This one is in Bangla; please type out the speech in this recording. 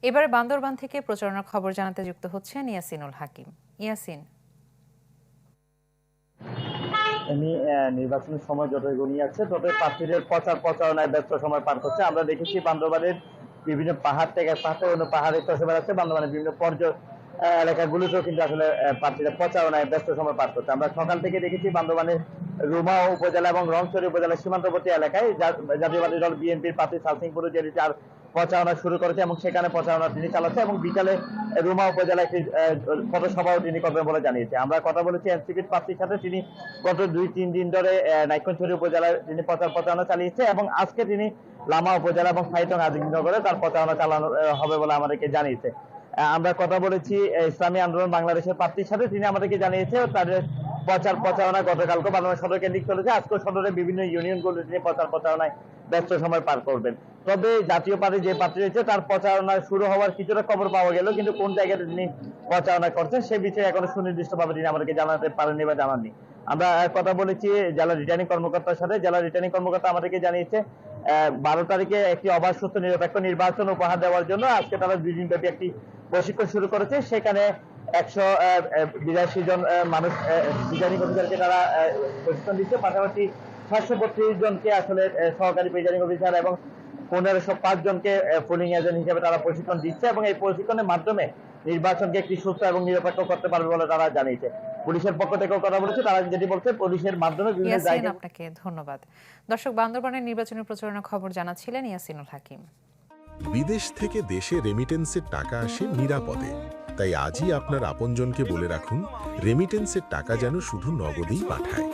এবারে বান্দরবান থেকে প্রচারণার খবর জানাতে যুক্ত হচ্ছেন ইয়াসিনুল হাকিম। ইয়াসিন, নির্বাচনের সময় যত এগিয়ে যাচ্ছে তত প্রার্থীদের প্রচারণায় ব্যস্ত সময় পার করছে। আমরা দেখেছি বান্দরবানের বিভিন্ন পাহাড় থেকে অন্য পাহাড়ে চষে বেড়াচ্ছে। বান্দরবানের বিভিন্ন এলাকাগুলোতেও কিন্তু আসলে প্রার্থীরা প্রচারণায় ব্যস্ত সময় পার করছে। আমরা সকাল থেকে দেখেছি বান্দরবানের রুমা উপজেলা এবং রংছড়ি উপজেলার সীমান্তবর্তী এলাকায় জাতীয়বাদী দল বিএনপির প্রার্থী সালসিংপুর তার প্রচারণা শুরু করেছে এবং সেখানে প্রচারণা তিনি চালাচ্ছে এবং বিকালে রুমা উপজেলায় একটি পথসভাও তিনি করবেন বলে জানিয়েছে। আমরা কথা বলেছি এনসিপির প্রার্থীর সাথে। তিনি গত 2-3 দিন ধরে নাইক্ষ্যংছড়ি উপজেলায় তিনি প্রচারণা চালিয়েছে এবং আজকে তিনি লামা উপজেলা এবং সাইটং আজিমনগরে তার প্রচারণা চালানো হবে বলে আমাদেরকে জানিয়েছে। আমরা কথা বলেছি ইসলামী আন্দোলন বাংলাদেশের প্রার্থীর সাথে। তিনি আমাদেরকে জানিয়েছে তাদের প্রচারণা গতকালকে বান্দরবান সদর কেন্দ্রিক চলেছে। আজকে সদরের বিভিন্ন ইউনিয়নগুলো তিনি প্রচারণায় ব্যস্ত সময় পার করবেন। তবে জাতীয় পার্টি যে প্রার্থী রয়েছে তার প্রচারণা শুরু হওয়ার কিছুটা খবর পাওয়া গেল, কিন্তু কোন জায়গায় তিনি প্রচারণা করছেন সে বিষয়ে এখনো সুনির্দিষ্টভাবে তিনি আমাদেরকে জানাতে পারেননি বা জানাননি। আমরা কথা বলেছি জেলা রিটার্নিং কর্মকর্তার সাথে। জেলা রিটার্নিং কর্মকর্তা আমাদেরকে জানিয়েছে 12 তারিখে একটি অবাধ সুষ্ঠু নিরপেক্ষ নির্বাচন উপহার দেওয়ার জন্য আজকে তারা 2 দিন ব্যাপী একটি প্রশিক্ষণ শুরু করেছে। সেখানে 182 জন মানুষ প্রিজাইডিং অফিসারকে তারা প্রশিক্ষণ দিচ্ছে। পাশাপাশি 732 জনকে আসলে সহকারী প্রিজাইডিং অফিসার এবং 1505 জনকে পোলিং এজেন্ট হিসেবে তারা প্রশিক্ষণ দিচ্ছে এবং এই প্রশিক্ষণের মাধ্যমে নির্বাচনকে একটি সুস্থ এবং নিরপেক্ষ করতে পারবে বলে তারা জানিয়েছে। পুলিশের পক্ষ থেকেও কথা বলেছে, তারা যেটি বলছে পুলিশের মাধ্যমে বিভিন্ন জায়গায়। আপনাকে ধন্যবাদ। দর্শক, বান্দরবানের নির্বাচনী প্রচারণা খবর জানাচ্ছিলেন ইয়াসিনুল হাকিম। বিদেশ থেকে দেশে রেমিটেন্সের টাকা আসে নিরাপদে, তাই আজই আপনার আপনজনকে বলে রাখুন রেমিটেন্সের টাকা যেন শুধু নগদেই পাঠায়।